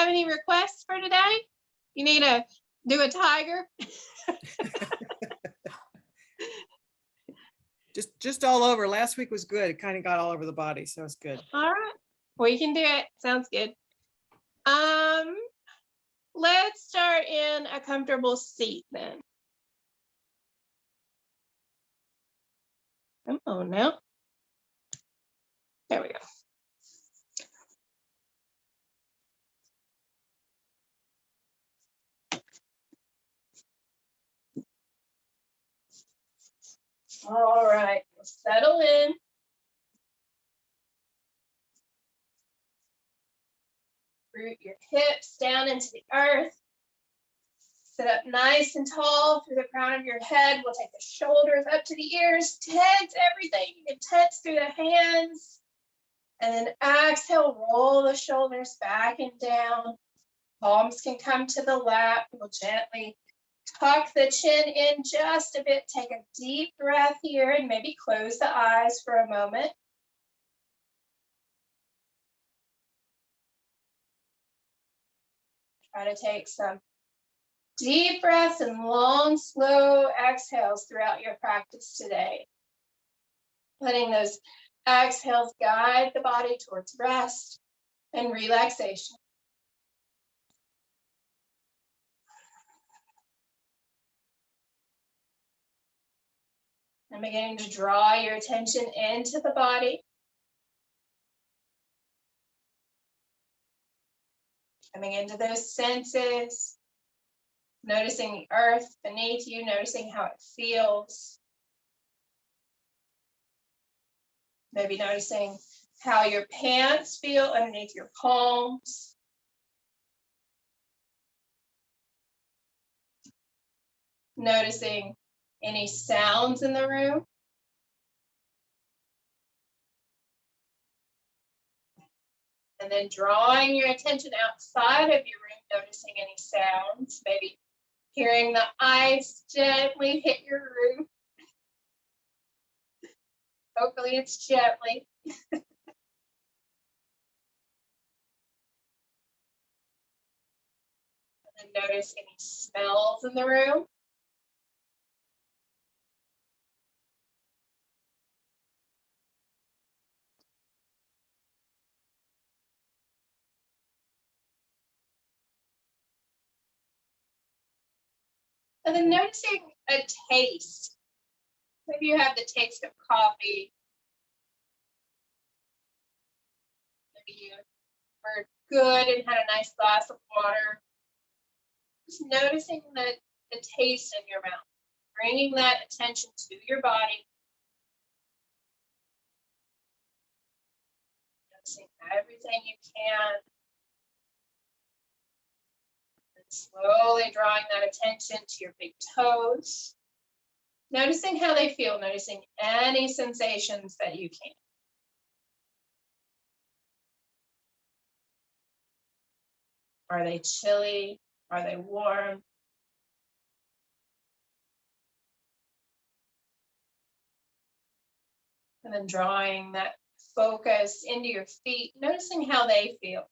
have any requests for today? You need to do a tiger? Just all over. Last week was good. It kind of got all over the body, so it's good. All right. We can do it. Sounds good. Let's start in a comfortable seat then. Come on now. There we go. All right, settle in. Root your hips down into the earth. Sit up nice and tall through the crown of your head. We'll take the shoulders up to the ears. Tense everything. You can tense through the hands. And then exhale, roll the shoulders back and down. Palms can come to the lap. We'll gently tuck the chin in just a bit. Take a deep breath here and maybe close the eyes for a moment. Try to take some deep breaths and long, slow exhales throughout your practice today. Letting those exhales guide the body towards rest and relaxation. And beginning to draw your attention into the body. Coming into those senses. Noticing the earth beneath you, noticing how it feels. Maybe noticing how your pants feel underneath your palms. Noticing any sounds in the room. And then drawing your attention outside of your room, noticing any sounds, maybe hearing the ice gently hit your roof. Hopefully it's gently. And notice any smells in the room. And then noticing a taste. Maybe you have the taste of coffee. Maybe you were good and had a nice glass of water. Just noticing the taste in your mouth. Bringing that attention to your body. Noticing everything you can. And slowly drawing that attention to your big toes. Noticing how they feel, noticing any sensations that you can. Are they chilly? Are they warm? And then drawing that focus into your feet, noticing how they feel.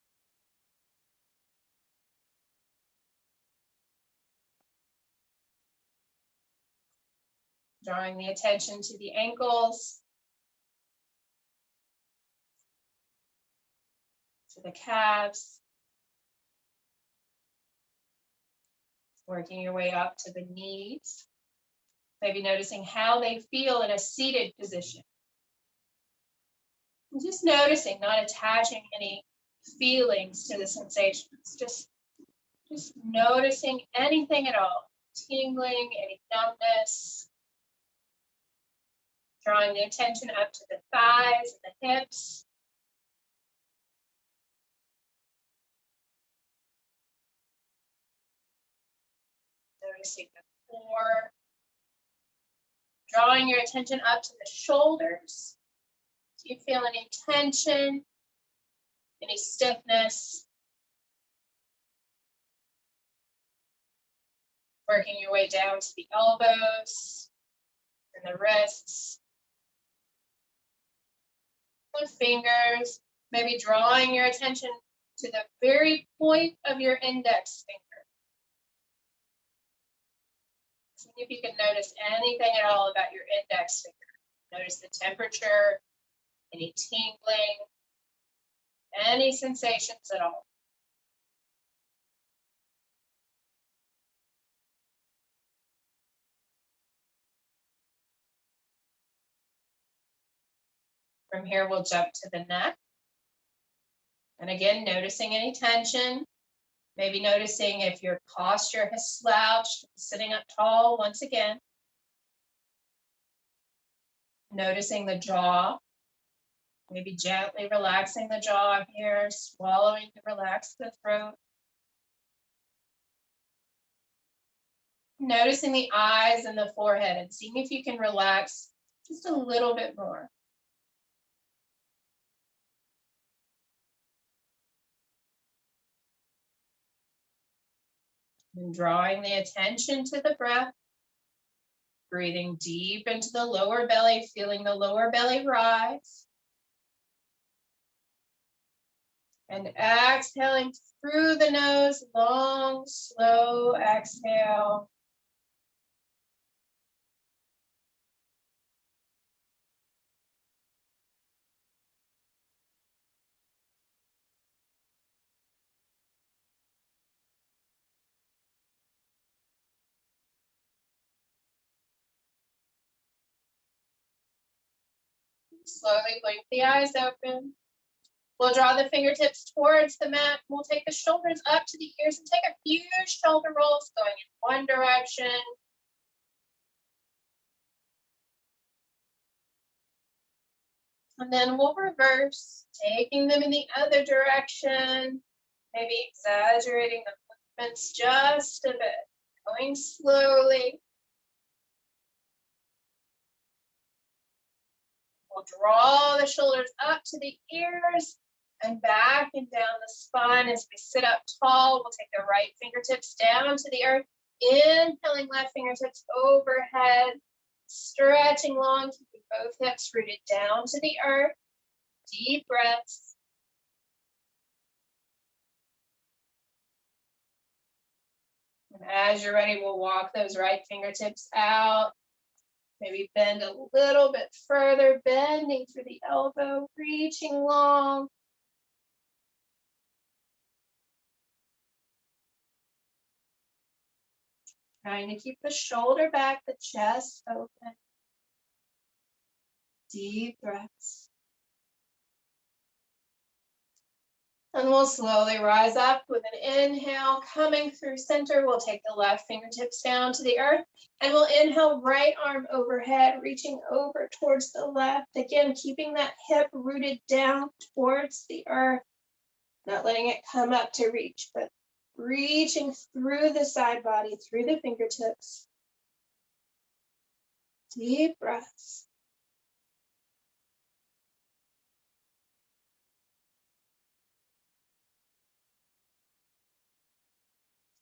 Drawing the attention to the ankles, to the calves. Working your way up to the knees. Maybe noticing how they feel in a seated position. And just noticing, not attaching any feelings to the sensations. Just noticing anything at all. Tingling, any numbness. Drawing the attention up to the thighs and the hips. Noticing the core. Drawing your attention up to the shoulders. Do you feel any tension, any stiffness? Working your way down to the elbows and the wrists. The fingers, maybe drawing your attention to the very point of your index finger. See if you can notice anything at all about your index finger. Notice the temperature, any tingling, any sensations at all. From here, we'll jump to the neck. And again, noticing any tension, maybe noticing if your posture has slouched, sitting up tall once again. Noticing the jaw, maybe gently relaxing the jaw here, swallowing to relax the throat. Noticing the eyes and the forehead and seeing if you can relax just a little bit more. And drawing the attention to the breath, breathing deep into the lower belly, feeling the lower belly rise. And exhaling through the nose, long, slow exhale. Slowly blink the eyes open. We'll draw the fingertips towards the mat. We'll take the shoulders up to the ears and take a few shoulder rolls going in one direction. And then we'll reverse, taking them in the other direction, maybe exaggerating the movements just a bit, going slowly. We'll draw the shoulders up to the ears and back and down the spine as we sit up tall. We'll take the right fingertips down to the earth, inhaling left fingertips overhead, stretching long, keeping both hips rooted down to the earth. Deep breaths. And as you're ready, we'll walk those right fingertips out. Maybe bend a little bit further, bending through the elbow, reaching long. Trying to keep the shoulder back, the chest open. Deep breaths. And we'll slowly rise up with an inhale, coming through center. We'll take the left fingertips down to the earth, and we'll inhale, right arm overhead, reaching over towards the left. Again, keeping that hip rooted down towards the earth, not letting it come up to reach, but reaching through the side body, through the fingertips. Deep breaths.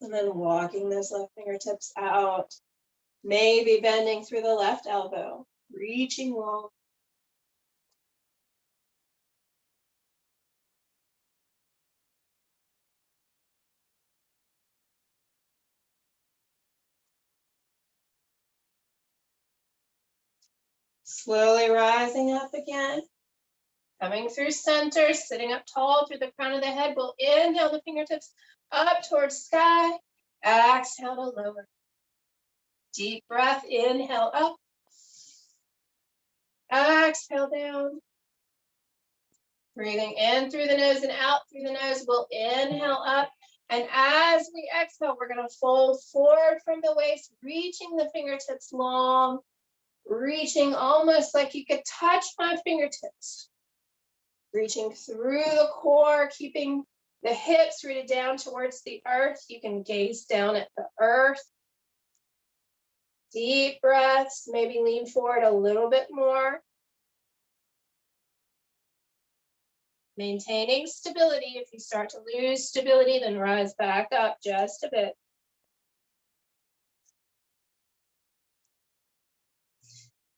And then walking those left fingertips out, maybe bending through the left elbow, reaching long. Slowly rising up again, coming through center, sitting up tall through the crown of the head. We'll inhale the fingertips up towards sky, exhale to lower. Deep breath, inhale up, exhale down. Breathing in through the nose and out through the nose. We'll inhale up. And as we exhale, we're going to fold forward from the waist, reaching the fingertips long, reaching almost like you could touch my fingertips. Reaching through the core, keeping the hips rooted down towards the earth. You can gaze down at the earth. Deep breaths, maybe lean forward a little bit more. Maintaining stability. If you start to lose stability, then rise back up just a bit.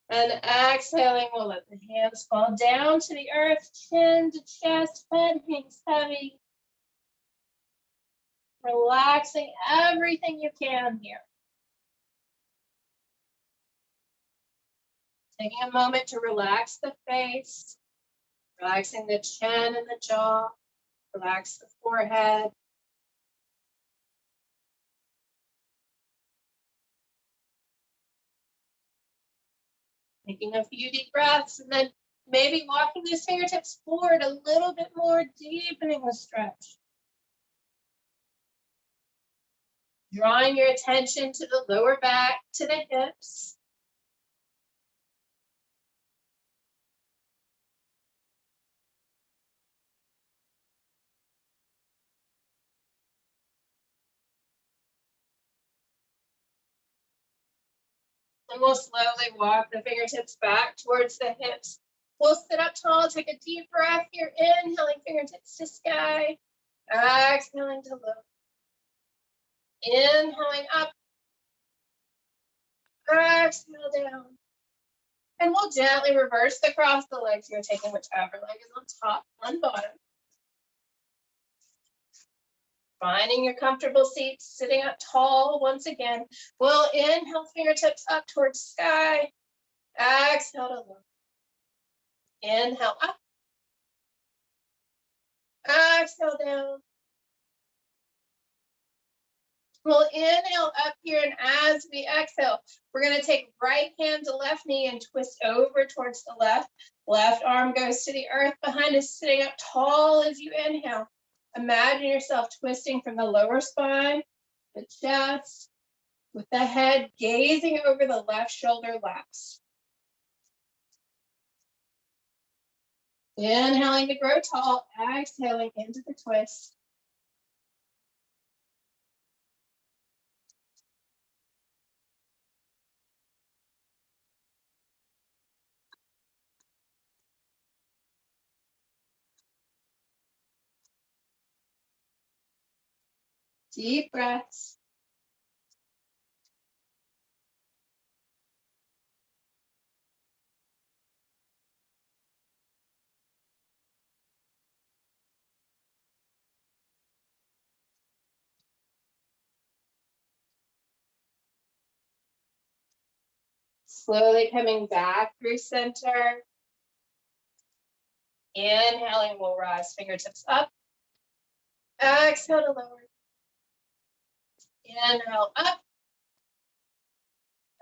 And exhaling, we'll let the hands fall down to the earth, chin to chest, head hangs heavy. Relaxing everything you can here. Taking a moment to relax the face, relaxing the chin and the jaw, relax the forehead. Taking a few deep breaths and then maybe walking those fingertips forward a little bit more, deepening the stretch. Drawing your attention to the lower back, to the hips. And we'll slowly walk the fingertips back towards the hips. We'll sit up tall, take a deep breath here, inhaling fingertips to sky, exhaling to low. Inhaling up, exhale down. And we'll gently reverse the cross the legs here, taking whichever leg is on top, on bottom. Finding your comfortable seat, sitting up tall once again. We'll inhale, fingertips up towards sky. Exhale to low. Inhale up. Exhale down. We'll inhale up here, and as we exhale, we're going to take right hand to left knee and twist over towards the left. Left arm goes to the earth behind us, sitting up tall as you inhale. Imagine yourself twisting from the lower spine, the chest, with the head gazing over the left shoulder laps. Inhaling to grow tall, exhaling into the twist. Deep breaths. Slowly coming back through center. Inhaling, we'll rise fingertips up. Exhale to lower. Inhale up.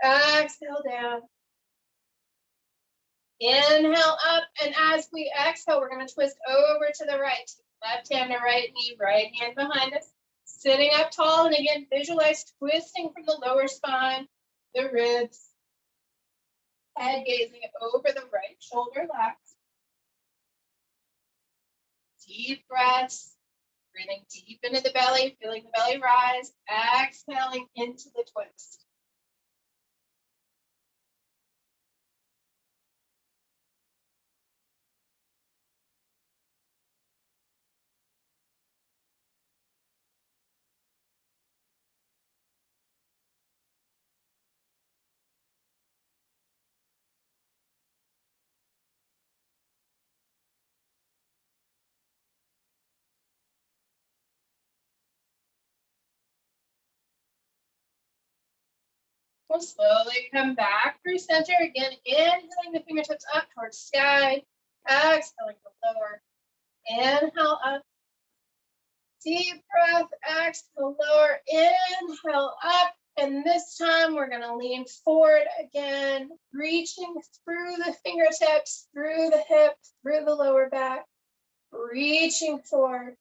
Exhale down. Inhale up, and as we exhale, we're going to twist over to the right. Left hand to right knee, right hand behind us. Sitting up tall, and again, visualize twisting from the lower spine, the ribs, head gazing over the right shoulder laps. Deep breaths, breathing deep into the belly, feeling the belly rise, exhaling into the twist. We'll slowly come back through center again, inhaling the fingertips up towards sky, exhaling to lower. Inhale up. Deep breath, exhale, lower. Inhale up. And this time we're going to lean forward again, reaching through the fingertips, through the hips, through the lower back, reaching forward.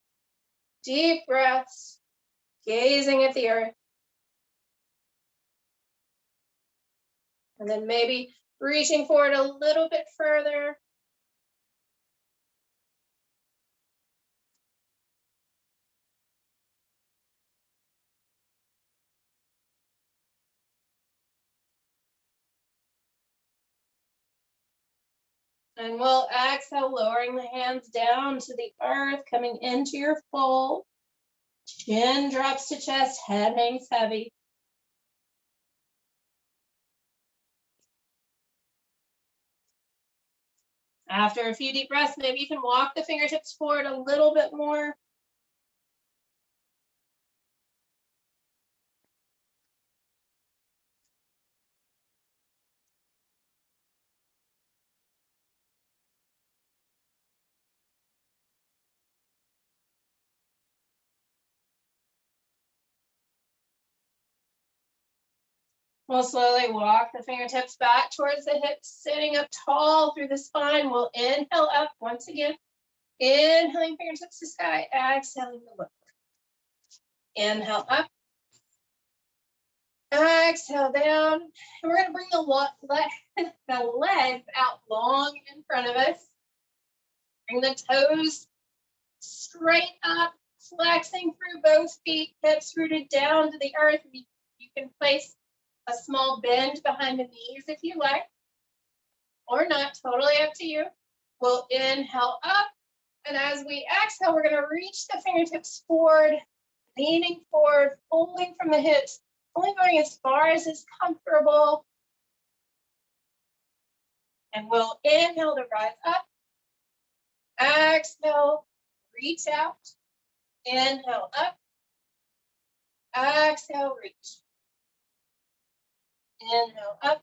Deep breaths, gazing at the earth. And then maybe reaching forward a little bit further. And we'll exhale, lowering the hands down to the earth, coming into your fold. Chin drops to chest, head hangs heavy. After a few deep breaths, maybe you can walk the fingertips forward a little bit more. We'll slowly walk the fingertips back towards the hips, sitting up tall through the spine. We'll inhale up once again. Inhaling fingertips to sky, exhaling the lower. Inhale up. Exhale down. And we're going to bring the legs out long in front of us. Bring the toes straight up, flexing through both feet, hips rooted down to the earth. You can place a small bend behind the knees if you like, or not, totally up to you. We'll inhale up, and as we exhale, we're going to reach the fingertips forward, leaning forward, pulling from the hips, only going as far as is comfortable. And we'll inhale to rise up. Exhale, reach out. Inhale up. Exhale, reach. Inhale up.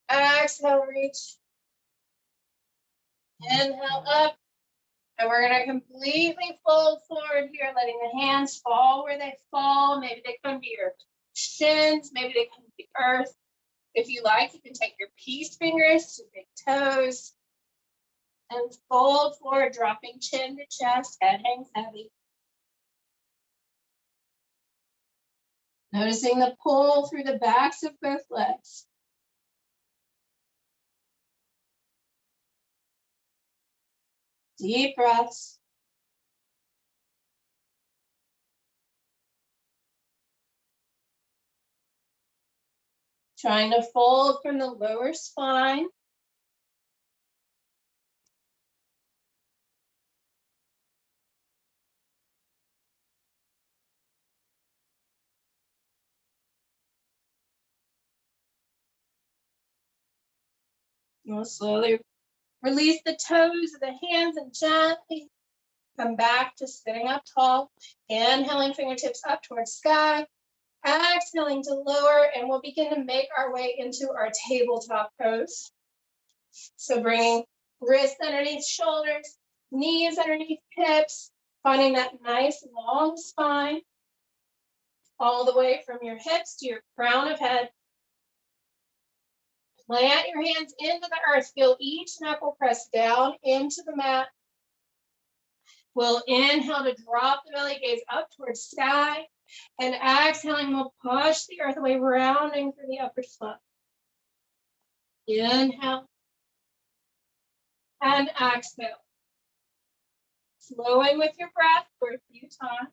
Exhale, reach. Inhale up. And we're going to completely fold forward here, letting the hands fall where they fall. Maybe they come to your shins. Maybe they come to the earth. If you like, you can take your peace fingers to big toes and fold forward, dropping chin to chest, head hangs heavy. Noticing the pull through the backs of both legs. Deep breaths. Trying to fold from the lower spine. We'll slowly release the toes of the hands and gently come back to sitting up tall. Inhaling fingertips up towards sky. Exhaling to lower, and we'll begin to make our way into our tabletop pose. So bringing wrists underneath shoulders, knees underneath hips, finding that nice long spine all the way from your hips to your crown of head. Plant your hands into the earth. Feel each knuckle press down into the mat. We'll inhale to drop the belly gaze up towards sky. And exhaling, we'll push the earth away, rounding through the upper spine. Inhale. And exhale. Flowing with your breath for a few times.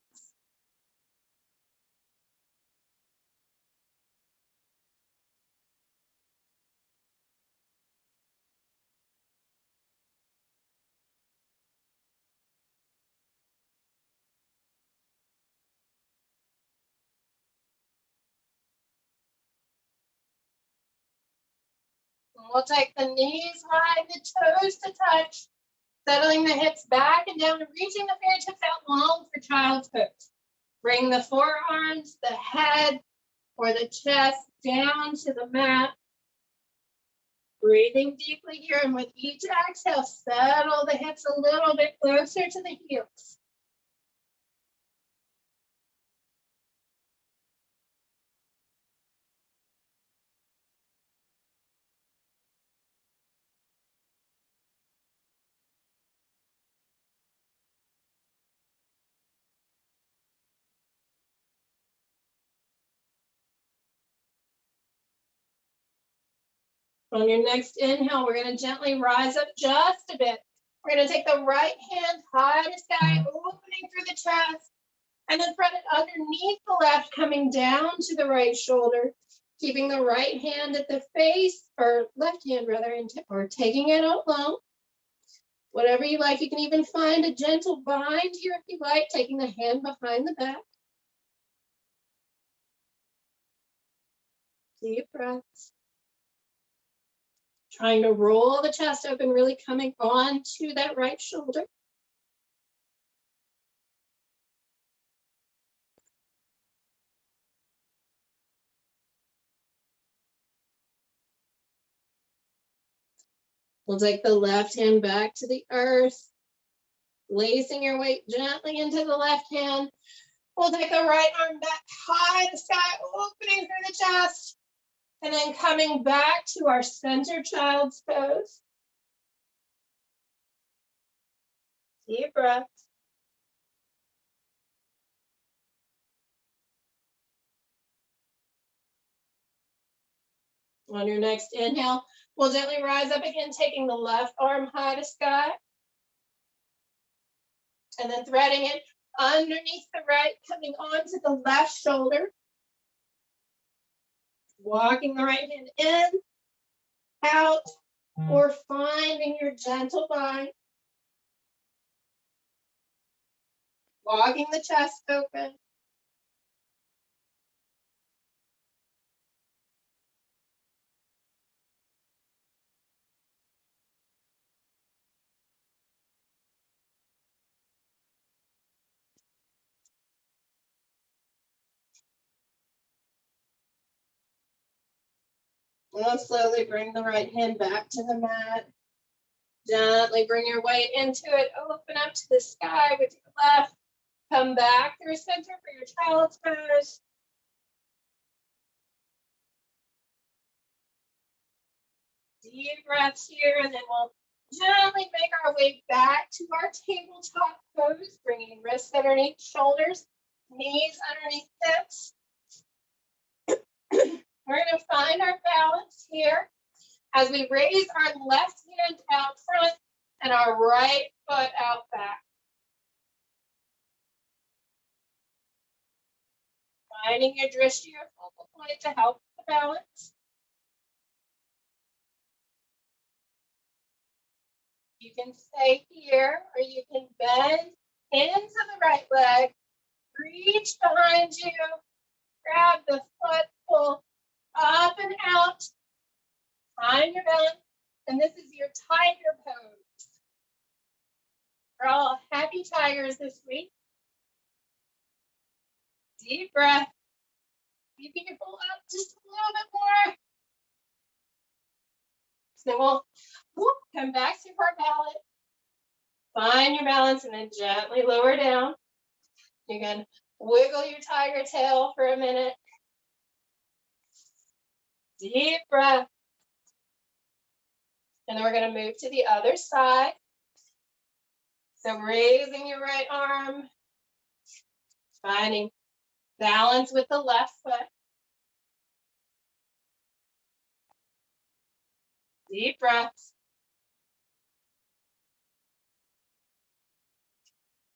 We'll take the knees high, the toes to touch, settling the hips back and down, and reaching the fingertips out long for child's pose. Bring the forearms, the head, or the chest down to the mat. Breathing deeply here, and with each exhale, settle the hips a little bit closer to the heels. On your next inhale, we're going to gently rise up just a bit. We're going to take the right hand high to sky, opening through the chest, and then thread it underneath the left, coming down to the right shoulder, keeping the right hand at the face, or left hand rather, or taking it out low. Whatever you like, you can even find a gentle bind here if you like, taking the hand behind the back. Deep breaths. Trying to roll the chest open, really coming on to that right shoulder. We'll take the left hand back to the earth, placing your weight gently into the left hand. We'll take the right arm back high in the sky, opening through the chest, and then coming back to our center child's pose. Deep breath. On your next inhale, we'll gently rise up again, taking the left arm high to sky. And then threading it underneath the right, coming onto the left shoulder. Walking the right hand in, out, or finding your gentle bind. Walking the chest open. We'll slowly bring the right hand back to the mat. Gently bring your weight into it. Open up to the sky with your left. Come back through center for your child's pose. Deep breaths here, and then we'll gently make our way back to our tabletop pose, bringing wrists underneath shoulders, knees underneath hips. We're going to find our balance here as we raise our left hand out front and our right foot out back. Finding your drishti, your focal point, to help the balance. You can stay here, or you can bend into the right leg, reach behind you, grab the foot, pull up and out, find your balance, and this is your tiger pose. We're all happy tigers this week. Deep breath. See if you can pull up just a little bit more. So then we'll come back to our balance. Find your balance and then gently lower down. You can wiggle your tiger tail for a minute. Deep breath. And then we're going to move to the other side. So raising your right arm, finding balance with the left foot. Deep breaths.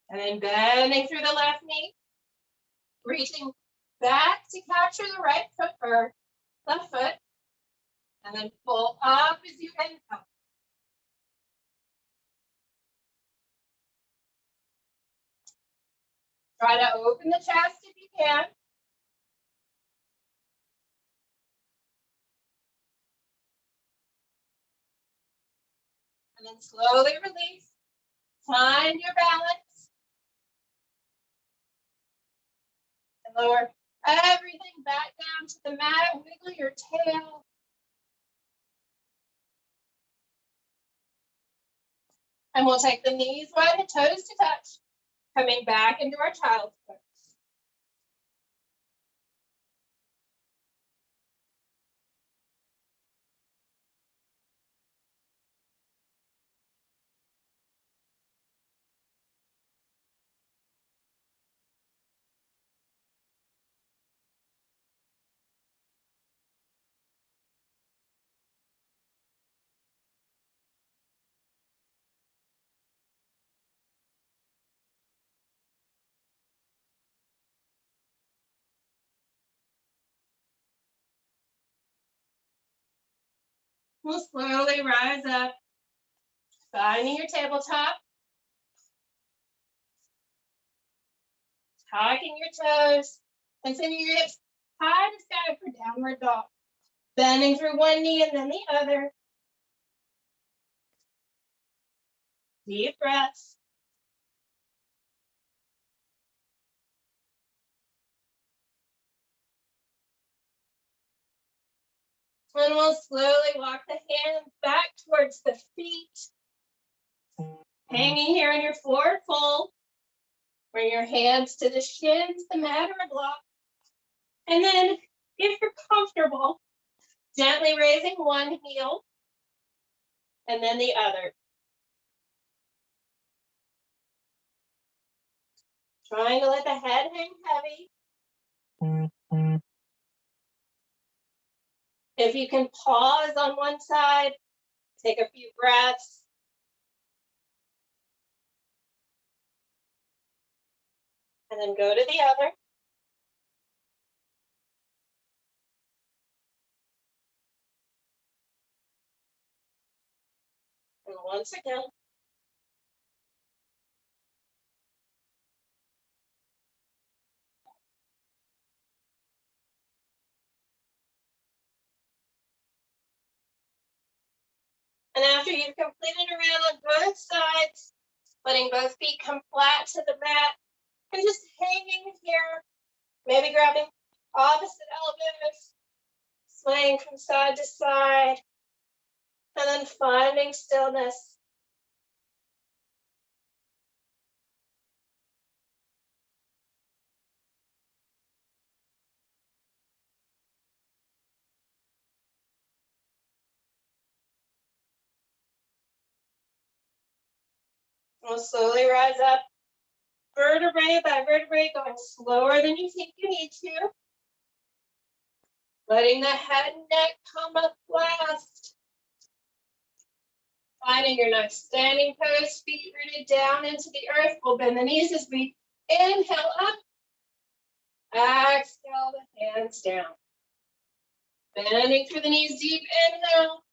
And then bending through the left knee, reaching back to capture the right foot or left foot, and then pull up as you inhale. Try to open the chest if you can. And then slowly release. Find your balance. And lower everything back down to the mat. Wiggle your tail. And we'll take the knees wide and toes to touch. Coming back into our child's pose. We'll slowly rise up, finding your tabletop, tucking your toes, and sending your hips high to sky for downward dog. Bending through one knee and then the other. Deep breaths. And we'll slowly walk the hands back towards the feet. Hanging here in your forward fold. Bring your hands to the shins, the mat or a block. And then, if you're comfortable, gently raising one heel and then the other. Trying to let the head hang heavy. If you can pause on one side, take a few breaths. And then go to the other. And once again. And after you've completed a round on both sides, letting both feet come flat to the mat and just hanging here, maybe grabbing opposite elbows, swaying from side to side, and then finding stillness. We'll slowly rise up, vertebrae by vertebrae, going slower than you think you need to. Letting the head and neck come up last. Finding your nice standing pose, feet rooted down into the earth. We'll bend the knees as we inhale up. Exhale the hands down. Bending through the knees, deep inhale.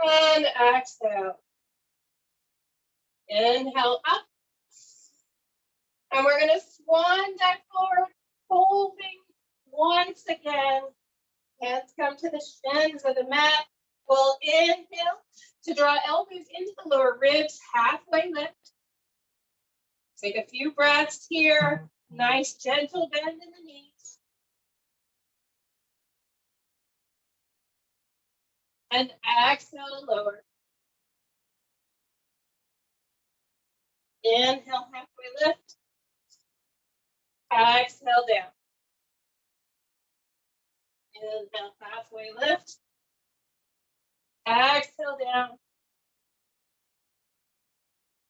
And exhale. Inhale up. And we're going to swan dive forward, holding once again. Hands come to the shins of the mat. We'll inhale to draw elbows into the lower ribs, halfway lift. Take a few breaths here. Nice gentle bend in the knees. And exhale, lower. Inhale, halfway lift. Exhale, down. Inhale, halfway lift. Exhale, down.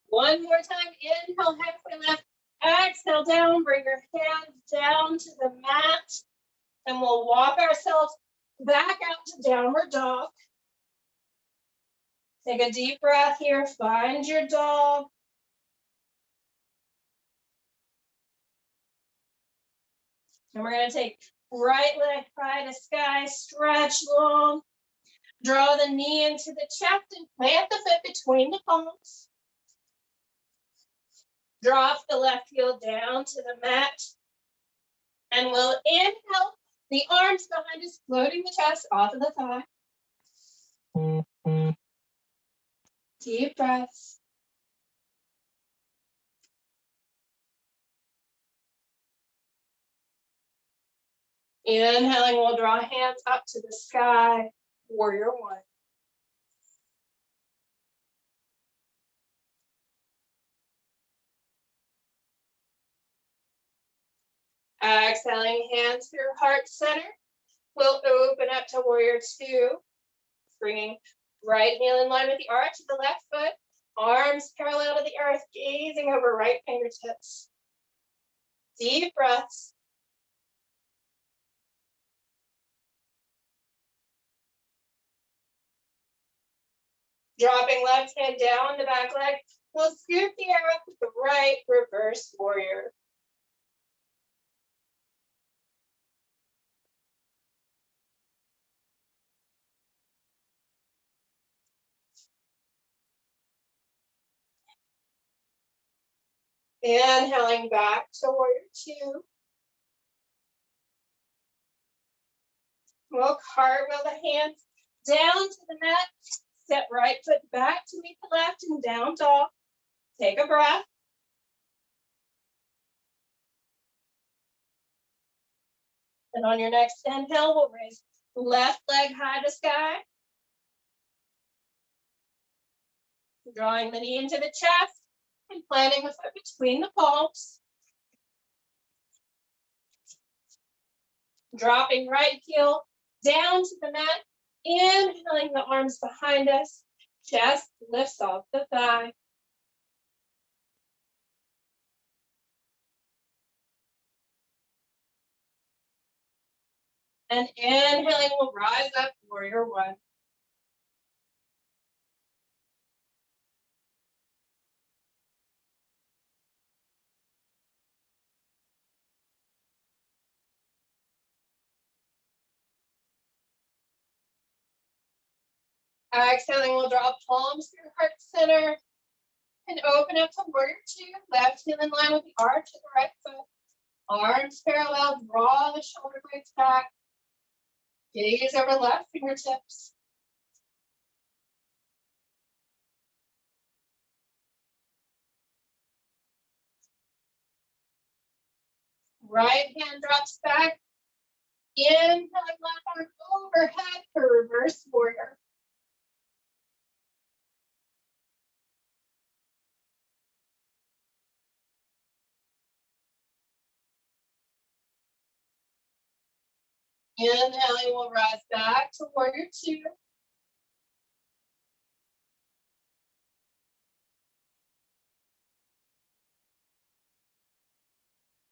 One more time. Inhale, halfway lift. Exhale, down. Bring your hands down to the mat. And we'll walk ourselves back out to downward dog. Take a deep breath here. Find your dog. And we're going to take right leg high to sky, stretch long. Draw the knee into the chest and plant the foot between the palms. Drop the left heel down to the mat. And we'll inhale, the arms behind us, floating the chest off of the thigh. Deep breaths. Inhaling, we'll draw hands up to the sky, warrior one. Exhaling, hands through heart center. We'll open up to warrior two, bringing right heel in line with the arch of the left foot, arms parallel to the earth, gazing over right fingertips. Deep breaths. Dropping left hand down the back leg, we'll scoop the air up with the right, reverse warrior. Inhaling back to warrior two. We'll cartwheel the hands down to the mat. Step right foot back to meet the left and down dog. Take a breath. And on your next inhale, we'll raise left leg high to sky. Drawing the knee into the chest. And planting the foot between the palms. Dropping right heel down to the mat. Inhaling the arms behind us. Chest lifts off the thigh. And inhaling, we'll rise up, warrior one. Exhaling, we'll draw palms through heart center and open up to warrior two. Left heel in line with the arch of the right foot. Arms parallel, draw the shoulder blades back. Gaze over left fingertips. Right hand drops back. Inhaling left arm overhead for reverse warrior. Inhaling, we'll rise back to warrior two.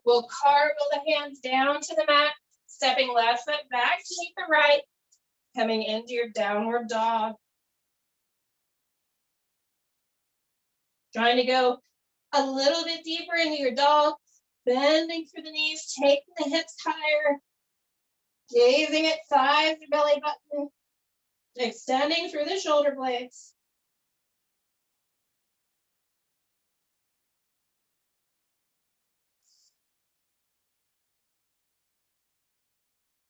We'll cartwheel the hands down to the mat, stepping left foot back to meet the right, coming into your downward dog. Trying to go a little bit deeper into your dog, bending through the knees, taking the hips higher, gazing at thighs and belly button, extending through the shoulder blades.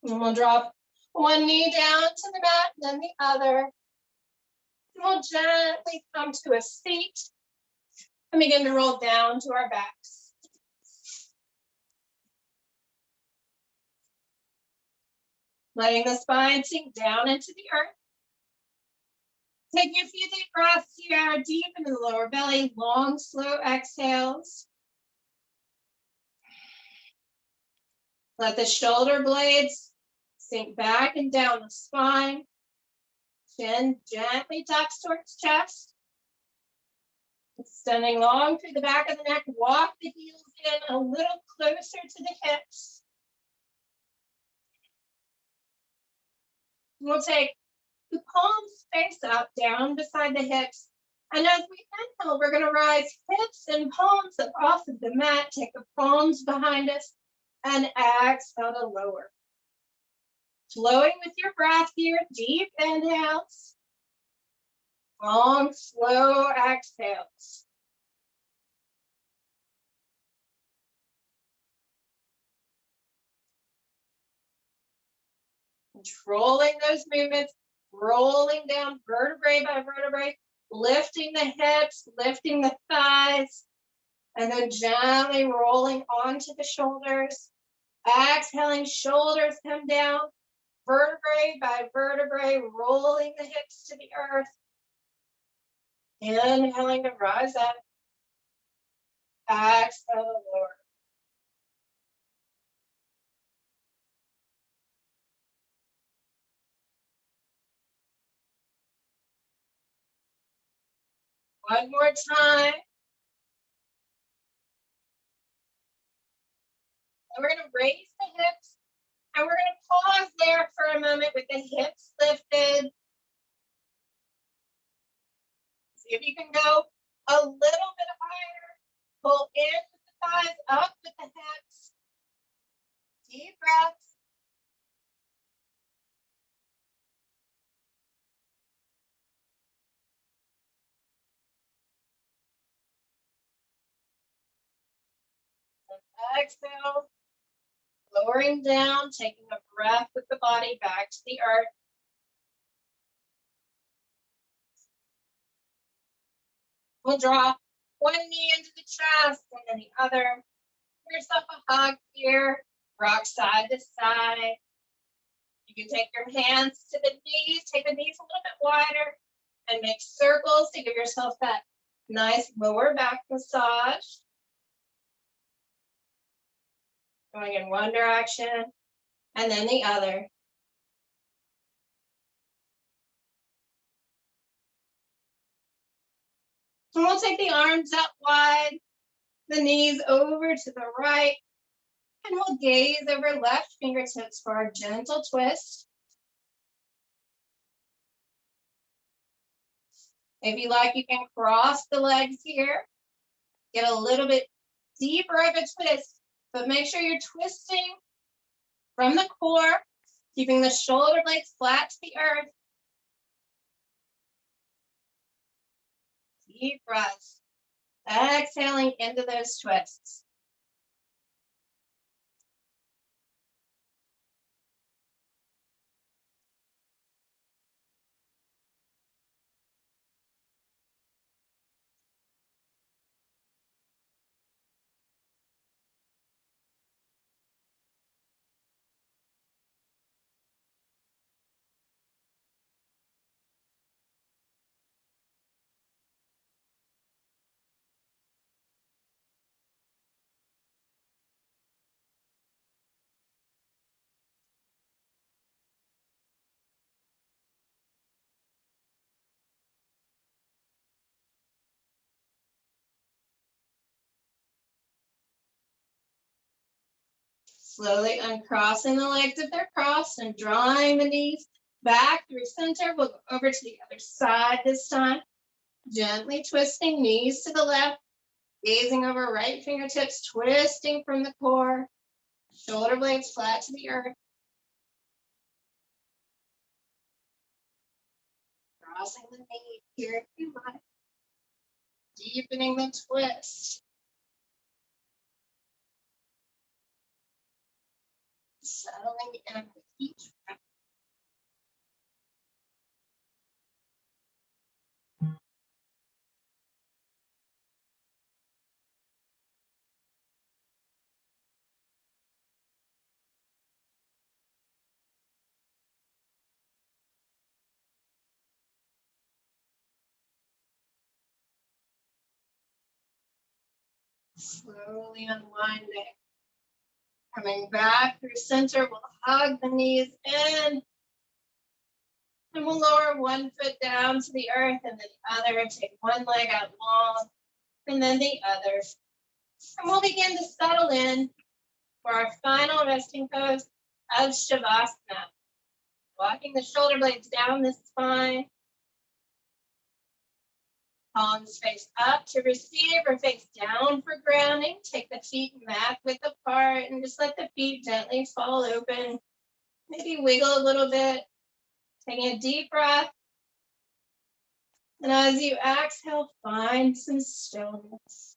And we'll drop one knee down to the mat, then the other. And we'll gently come to a seat and begin to roll down to our backs. Letting the spine sink down into the earth. Taking a few deep breaths here, deep into the lower belly, long, slow exhales. Let the shoulder blades sink back and down the spine. Chin gently tucks towards chest. Extending long through the back of the neck, walk the heels in a little closer to the hips. We'll take the palms face up, down beside the hips. And as we inhale, we're going to rise hips and palms up off of the mat. Take the palms behind us and exhale to lower. Flowing with your breath here, deep inhales. Long, slow exhales. Controlling those movements, rolling down vertebrae by vertebrae, lifting the hips, lifting the thighs, and then gently rolling onto the shoulders. Exhaling, shoulders come down, vertebrae by vertebrae, rolling the hips to the earth. Inhaling to rise up. Exhale to lower. One more time. And we're going to raise the hips. And we're going to pause there for a moment with the hips lifted. See if you can go a little bit higher. Pull in with the thighs, up with the hips. Deep breaths. And exhale. Lowering down, taking a breath with the body back to the earth. We'll draw one knee into the chest and then the other. Give yourself a hug here. Rock side to side. You can take your hands to the knees. Take the knees a little bit wider and make circles to give yourself that Nice lower back massage. Going in one direction and then the other. And we'll take the arms up wide, the knees over to the right, and we'll gaze over left fingertips for our gentle twist. If you like, you can cross the legs here. Get a little bit deeper of a twist, but make sure you're twisting from the core, keeping the shoulder blades flat to the earth. Deep breaths. Exhaling into those twists. Slowly uncrossing the legs if they're crossed and drawing the knees back through center. We'll go over to the other side this time. Gently twisting knees to the left, gazing over right fingertips, twisting from the core. Shoulder blades flat to the earth. Crossing the knee here if you like. Deepening the twist. Settling in with each breath. Slowly unwinding. Coming back through center, we'll hug the knees in. And we'll lower one foot down to the earth and then the other. Take one leg out long and then the other. And we'll begin to settle in for our final resting pose of Shavasana. Walking the shoulder blades down the spine. Palms face up to receive or face down for grounding. Take the feet mat width apart and just let the feet gently fall open. Maybe wiggle a little bit. Taking a deep breath. And as you exhale, find some stillness.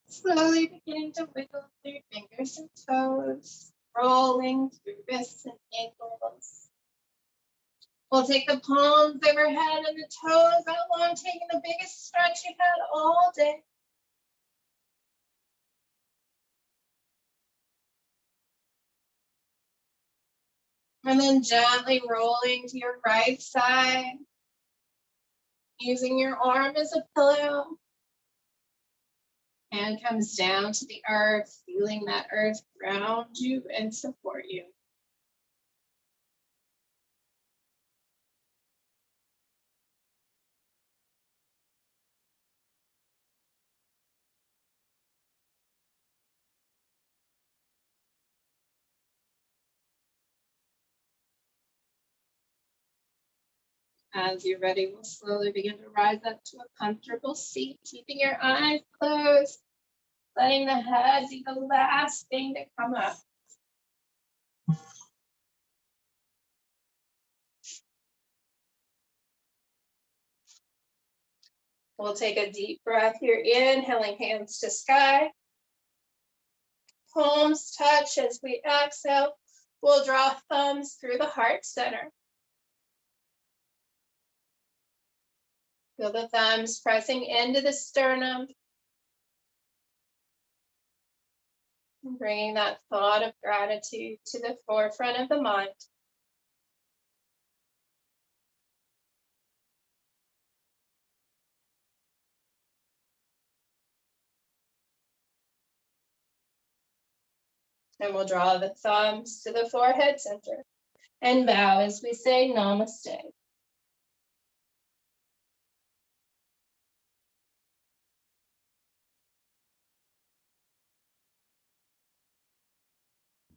Slowly beginning to wiggle through your fingers and toes, rolling through wrists and ankles. We'll take the palms overhead and the toes out long, taking the biggest stretch you've had all day. And then gently rolling to your right side, using your arm as a pillow. Hand comes down to the earth, feeling that earth ground you and support you. As you're ready, we'll slowly begin to rise up to a comfortable seat, keeping your eyes closed, letting the head be the last thing to come up. We'll take a deep breath here, inhaling hands to sky. Palms touch as we exhale. We'll draw thumbs through the heart center. Feel the thumbs pressing into the sternum. And bringing that thought of gratitude to the forefront of the mind. And we'll draw the thumbs to the forehead center and bow as we say namaste.